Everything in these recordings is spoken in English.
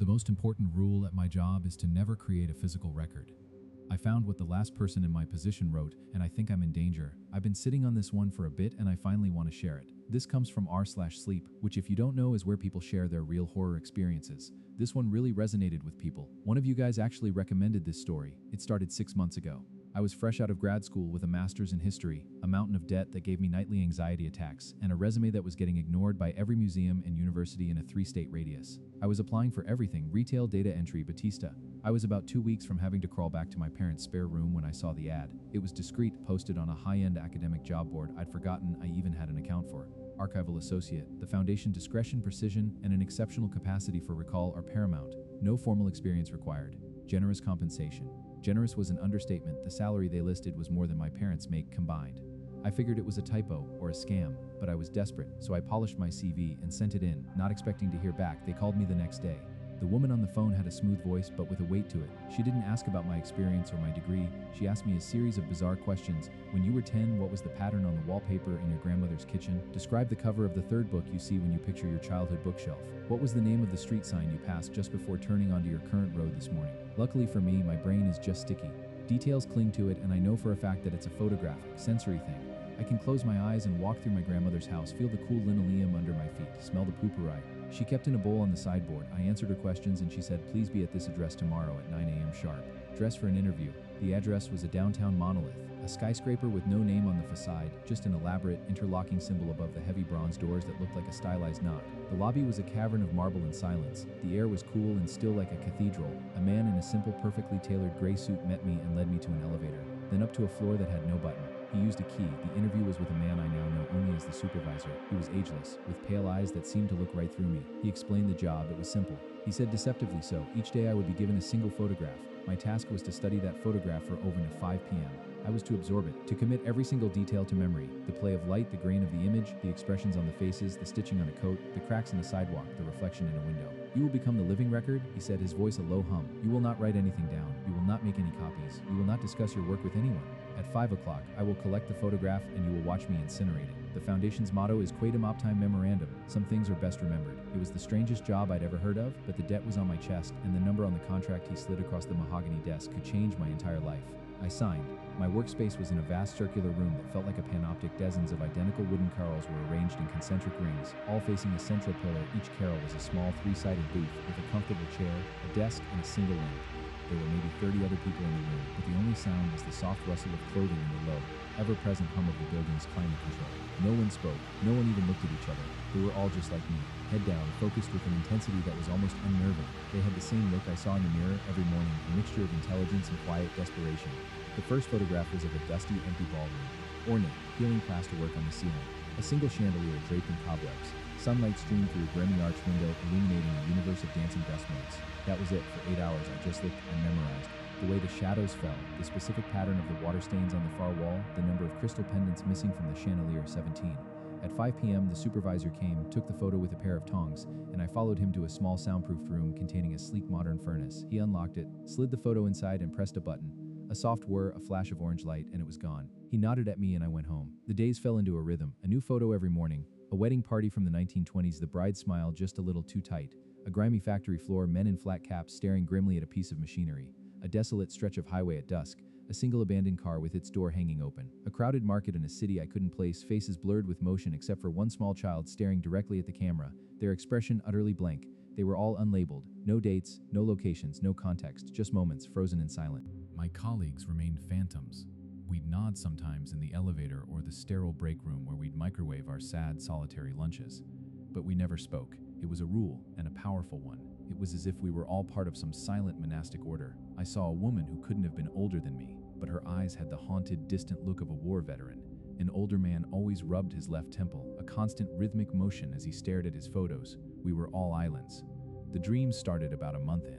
The most important rule at my job is to never create a physical record. I found what the last person in my position wrote, and I think I'm in danger. I've been sitting on this one for a bit and I finally want to share it. This comes from r/sleep, which if you don't know is where people share their real horror experiences. This one really resonated with people. One of you guys actually recommended this story. It started 6 months ago. I was fresh out of grad school with a master's in history, a mountain of debt that gave me nightly anxiety attacks, and a resume that was getting ignored by every museum and university in a 3-state radius. I was applying for everything: retail, data entry, Batista. I was about 2 weeks from having to crawl back to my parents' spare room when I saw the ad. It was discreet, posted on a high-end academic job board I'd forgotten I even had an account for. Archival associate. The foundation: discretion, precision, and an exceptional capacity for recall are paramount. No formal experience required. Generous compensation. Generous was an understatement. The salary they listed was more than my parents make combined. I figured it was a typo or a scam, but I was desperate, so I polished my CV and sent it in, not expecting to hear back. They called me the next day. The woman on the phone had a smooth voice, but with a weight to it. She didn't ask about my experience or my degree. She asked me a series of bizarre questions. When you were 10, what was the pattern on the wallpaper in your grandmother's kitchen? Describe the cover of the third book you see when you picture your childhood bookshelf. What was the name of the street sign you passed just before turning onto your current road this morning? Luckily for me, my brain is just sticky. Details cling to it, and I know for a fact that it's a photographic, sensory thing. I can close my eyes and walk through my grandmother's house, feel the cool linoleum under my feet, smell the pooperai. She kept in a bowl on the sideboard. I answered her questions and she said, "Please be at this address tomorrow at 9 a.m. sharp. Dress for an interview." The address was a downtown monolith, a skyscraper with no name on the facade, just an elaborate, interlocking symbol above the heavy bronze doors that looked like a stylized knot. The lobby was a cavern of marble and silence. The air was cool and still like a cathedral. A man in a simple, perfectly tailored gray suit met me and led me to an elevator, then up to a floor that had no button. He used a key. The interview was with a man I now know only as the supervisor. He was ageless, with pale eyes that seemed to look right through me. He explained the job. It was simple. He said deceptively so. Each day I would be given a single photograph. My task was to study that photograph for over to 5 p.m. I was to absorb it, to commit every single detail to memory. The play of light, the grain of the image, the expressions on the faces, the stitching on a coat, the cracks in the sidewalk, the reflection in a window. "You will become the living record," he said, his voice a low hum. "You will not write anything down. You will not make any copies. You will not discuss your work with anyone. At 5 o'clock, I will collect the photograph and you will watch me incinerate it." The foundation's motto is Quaedam optime memorandum. Some things are best remembered. It was the strangest job I'd ever heard of, but the debt was on my chest, and the number on the contract he slid across the mahogany desk could change my entire life. I signed. My workspace was in a vast circular room that felt like a panoptic. Dozens of identical wooden carrels were arranged in concentric rings, all facing a central pillar. Each carrel was a small 3-sided booth with a comfortable chair, a desk, and a single lamp. There were maybe 30 other people in the room, but the only sound was the soft rustle of clothing in the low, ever-present hum of the building's climate control. No one spoke. No one even looked at each other. They were all just like me, head down, focused with an intensity that was almost unnerving. They had the same look I saw in the mirror every morning, a mixture of intelligence and quiet desperation. The first photograph was of a dusty, empty ballroom. Ornate, peeling plasterwork on the ceiling. A single chandelier draped in cobwebs. Sunlight streamed through a grimy arch window, illuminating a universe of dancing dust motes. That was it. For 8 hours, I just looked and memorized. The way the shadows fell, the specific pattern of the water stains on the far wall, the number of crystal pendants missing from the chandelier: 17. At 5 p.m., the supervisor came, took the photo with a pair of tongs, and I followed him to a small soundproofed room containing a sleek modern furnace. He unlocked it, slid the photo inside, and pressed a button. A soft whir, a flash of orange light, and it was gone. He nodded at me and I went home. The days fell into a rhythm. A new photo every morning. A wedding party from the 1920s, the bride smiled just a little too tight. A grimy factory floor, men in flat caps staring grimly at a piece of machinery. A desolate stretch of highway at dusk. A single abandoned car with its door hanging open. A crowded market in a city I couldn't place, faces blurred with motion except for one small child staring directly at the camera, their expression utterly blank. They were all unlabeled. No dates, no locations, no context, just moments, frozen and silent. My colleagues remained phantoms. We'd nod sometimes in the elevator or the sterile break room where we'd microwave our sad, solitary lunches. But we never spoke. It was a rule, and a powerful one. It was as if we were all part of some silent monastic order. I saw a woman who couldn't have been older than me, but her eyes had the haunted, distant look of a war veteran. An older man always rubbed his left temple, a constant rhythmic motion as he stared at his photos. We were all islands. The dreams started about a month in.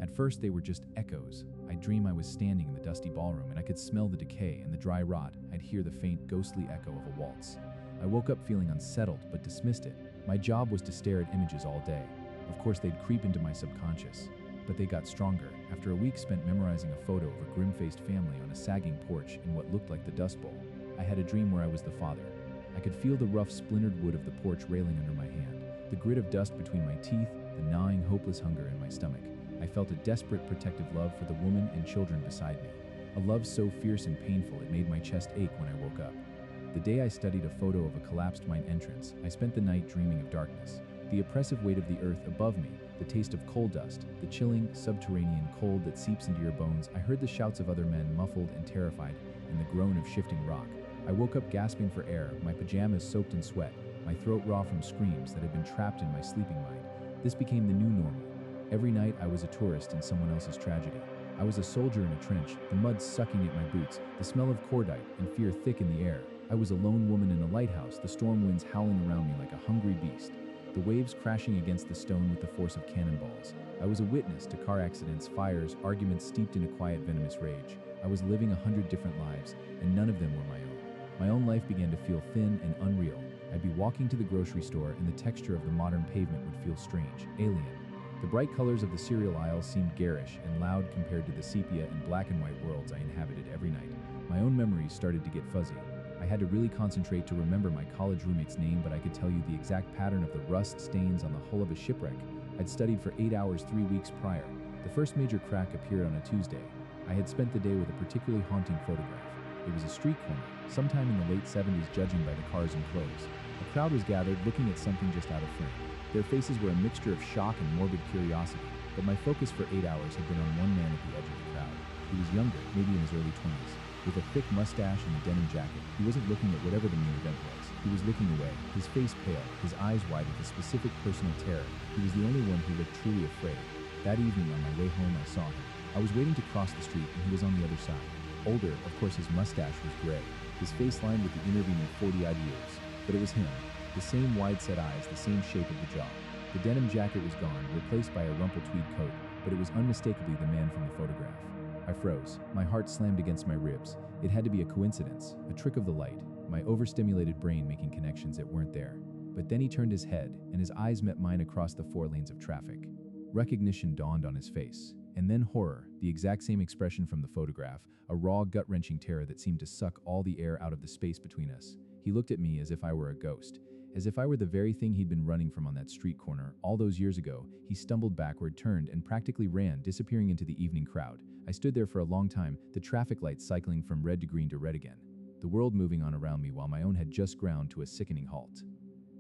At first, they were just echoes. I'd dream I was standing in the dusty ballroom and I could smell the decay and the dry rot. I'd hear the faint, ghostly echo of a waltz. I woke up feeling unsettled, but dismissed it. My job was to stare at images all day. Of course, they'd creep into my subconscious. But they got stronger. After a week spent memorizing a photo of a grim-faced family on a sagging porch in what looked like the Dust Bowl, I had a dream where I was the father. I could feel the rough, splintered wood of the porch railing under my hand, the grit of dust between my teeth, the gnawing, hopeless hunger in my stomach. I felt a desperate protective love for the woman and children beside me. A love so fierce and painful it made my chest ache when I woke up. The day I studied a photo of a collapsed mine entrance, I spent the night dreaming of darkness. The oppressive weight of the earth above me, the taste of coal dust, the chilling, subterranean cold that seeps into your bones. I heard the shouts of other men, muffled and terrified, and the groan of shifting rock. I woke up gasping for air, my pajamas soaked in sweat, my throat raw from screams that had been trapped in my sleeping mind. This became the new normal. Every night I was a tourist in someone else's tragedy. I was a soldier in a trench, the mud sucking at my boots, the smell of cordite and fear thick in the air. I was a lone woman in a lighthouse, the storm winds howling around me like a hungry beast, the waves crashing against the stone with the force of cannonballs. I was a witness to car accidents, fires, arguments steeped in a quiet, venomous rage. I was living 100 different lives, and none of them were my own. My own life began to feel thin and unreal. I'd be walking to the grocery store, and the texture of the modern pavement would feel strange, alien. The bright colors of the cereal aisles seemed garish and loud compared to the sepia and black and white worlds I inhabited every night. My own memories started to get fuzzy. I had to really concentrate to remember my college roommate's name, but I could tell you the exact pattern of the rust stains on the hull of a shipwreck. I'd studied for 8 hours 3 weeks prior. The first major crack appeared on a Tuesday. I had spent the day with a particularly haunting photograph. It was a street corner, sometime in the late 70s, judging by the cars and clothes. A crowd was gathered, looking at something just out of frame. Their faces were a mixture of shock and morbid curiosity, but my focus for 8 hours had been on one man at the edge of the crowd. He was younger, maybe in his early 20s, with a thick mustache and a denim jacket. He wasn't looking at whatever the main event was. He was looking away, his face pale, his eyes wide with a specific personal terror. He was the only one who looked truly afraid. That evening on my way home, I saw him. I was waiting to cross the street, and he was on the other side. Older, of course, his mustache was gray, his face lined with the intervening 40-odd years. But it was him. The same wide-set eyes, the same shape of the jaw. The denim jacket was gone, replaced by a rumpled tweed coat, but it was unmistakably the man from the photograph. I froze. My heart slammed against my ribs. It had to be a coincidence, a trick of the light, my overstimulated brain making connections that weren't there. But then he turned his head, and his eyes met mine across the 4 lanes of traffic. Recognition dawned on his face, and then horror, the exact same expression from the photograph, a raw, gut-wrenching terror that seemed to suck all the air out of the space between us. He looked at me as if I were a ghost, as if I were the very thing he'd been running from on that street corner. All those years ago, he stumbled backward, turned, and practically ran, disappearing into the evening crowd. I stood there for a long time, the traffic lights cycling from red to green to red again, the world moving on around me while my own had just ground to a sickening halt.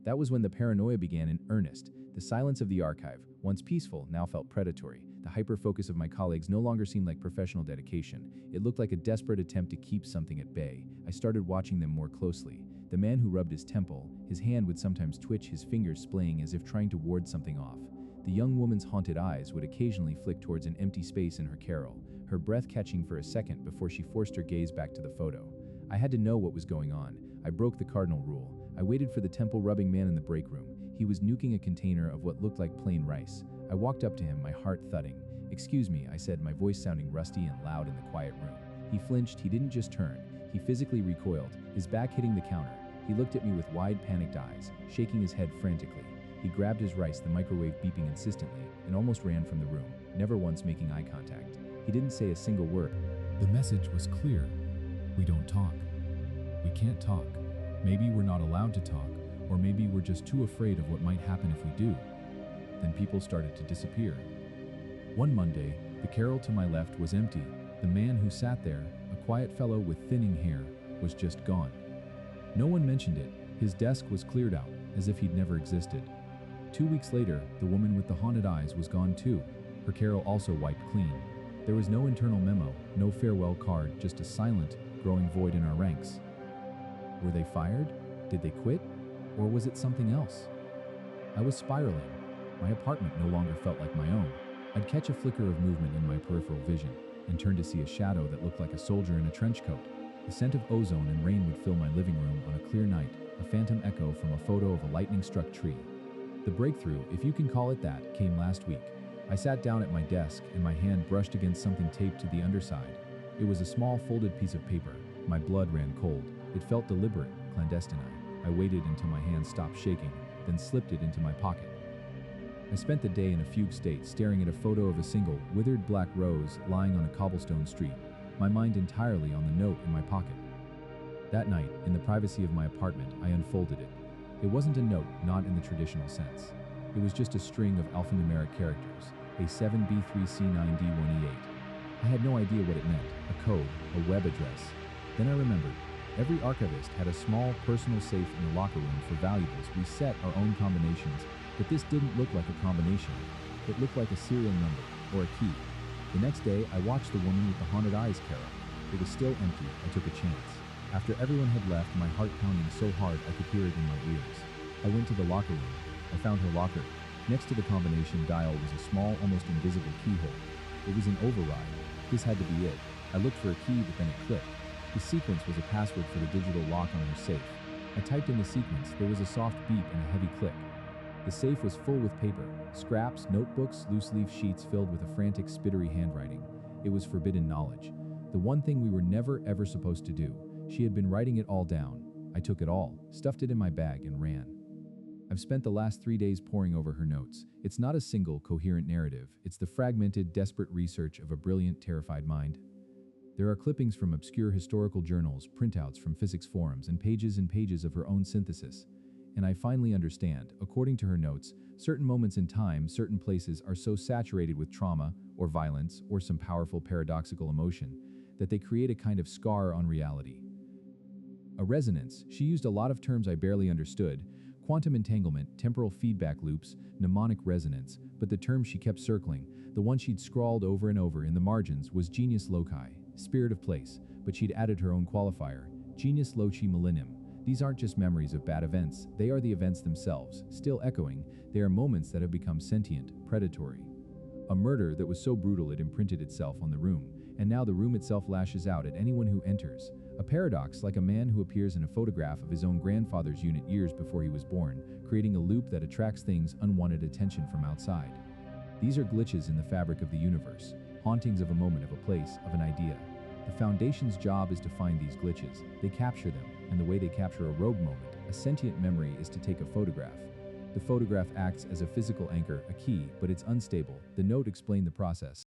That was when the paranoia began in earnest. The silence of the archive, once peaceful, now felt predatory. The hyper-focus of my colleagues no longer seemed like professional dedication. It looked like a desperate attempt to keep something at bay. I started watching them more closely. The man who rubbed his temple, his hand would sometimes twitch, his fingers splaying as if trying to ward something off. The young woman's haunted eyes would occasionally flick towards an empty space in her carrel, her breath catching for a second before she forced her gaze back to the photo. I had to know what was going on. I broke the cardinal rule. I waited for the temple-rubbing man in the break room. He was nuking a container of what looked like plain rice. I walked up to him, my heart thudding. "Excuse me," I said, my voice sounding rusty and loud in the quiet room. He flinched. He didn't just turn. He physically recoiled, his back hitting the counter. He looked at me with wide, panicked eyes, shaking his head frantically. He grabbed his rice, the microwave beeping insistently, and almost ran from the room, never once making eye contact. He didn't say a single word. The message was clear. We don't talk. We can't talk. Maybe we're not allowed to talk, or maybe we're just too afraid of what might happen if we do. Then people started to disappear. One Monday, the carrel to my left was empty. The man who sat there, a quiet fellow with thinning hair, was just gone. No one mentioned it. His desk was cleared out, as if he'd never existed. 2 weeks later, the woman with the haunted eyes was gone too. Her carrel also wiped clean. There was no internal memo, no farewell card, just a silent, growing void in our ranks. Were they fired? Did they quit? Or was it something else? I was spiraling. My apartment no longer felt like my own. I'd catch a flicker of movement in my peripheral vision, and turn to see a shadow that looked like a soldier in a trench coat. The scent of ozone and rain would fill my living room on a clear night, a phantom echo from a photo of a lightning-struck tree. The breakthrough, if you can call it that, came last week. I sat down at my desk, and my hand brushed against something taped to the underside. It was a small folded piece of paper. My blood ran cold. It felt deliberate, clandestine. I waited until my hand stopped shaking, then slipped it into my pocket. I spent the day in a fugue state, staring at a photo of a single, withered black rose lying on a cobblestone street, my mind entirely on the note in my pocket. That night, in the privacy of my apartment, I unfolded it. It wasn't a note, not in the traditional sense. It was just a string of alphanumeric characters, A7B3C9D1E8. I had no idea what it meant, a code, a web address. Then I remembered. Every archivist had a small personal safe in the locker room for valuables. We set our own combinations, but this didn't look like a combination. It looked like a serial number, or a key. The next day, I watched the woman with the haunted eyes carol. It was still empty. I took a chance. After everyone had left, my heart pounding so hard I could hear it in my ears. I went to the locker room. I found her locker. Next to the combination dial was a small, almost invisible keyhole. It was an override. This had to be it. I looked for a key, but then it clicked. The sequence was a password for the digital lock on her safe. I typed in the sequence. There was a soft beep and a heavy click. The safe was full with paper, scraps, notebooks, loose-leaf sheets filled with a frantic, spittery handwriting. It was forbidden knowledge. The one thing we were never, ever supposed to do. She had been writing it all down. I took it all, stuffed it in my bag, and ran. I've spent the last 3 days poring over her notes. It's not a single, coherent narrative. It's the fragmented, desperate research of a brilliant, terrified mind. There are clippings from obscure historical journals, printouts from physics forums, and pages of her own synthesis. And I finally understand, according to her notes, certain moments in time, certain places are so saturated with trauma, or violence, or some powerful paradoxical emotion, that they create a kind of scar on reality. A resonance. She used a lot of terms I barely understood: quantum entanglement, temporal feedback loops, mnemonic resonance, but the term she kept circling, the one she'd scrawled over and over in the margins, was genius loci, spirit of place, but she'd added her own qualifier, genius loci millennium. These aren't just memories of bad events, they are the events themselves, still echoing. They are moments that have become sentient, predatory. A murder that was so brutal it imprinted itself on the room, and now the room itself lashes out at anyone who enters. A paradox, like a man who appears in a photograph of his own grandfather's unit years before he was born, creating a loop that attracts things unwanted attention from outside. These are glitches in the fabric of the universe, hauntings of a moment, of a place, of an idea. The Foundation's job is to find these glitches. They capture them, and the way they capture a rogue moment, a sentient memory, is to take a photograph. The photograph acts as a physical anchor, a key, but it's unstable. The note explained the process.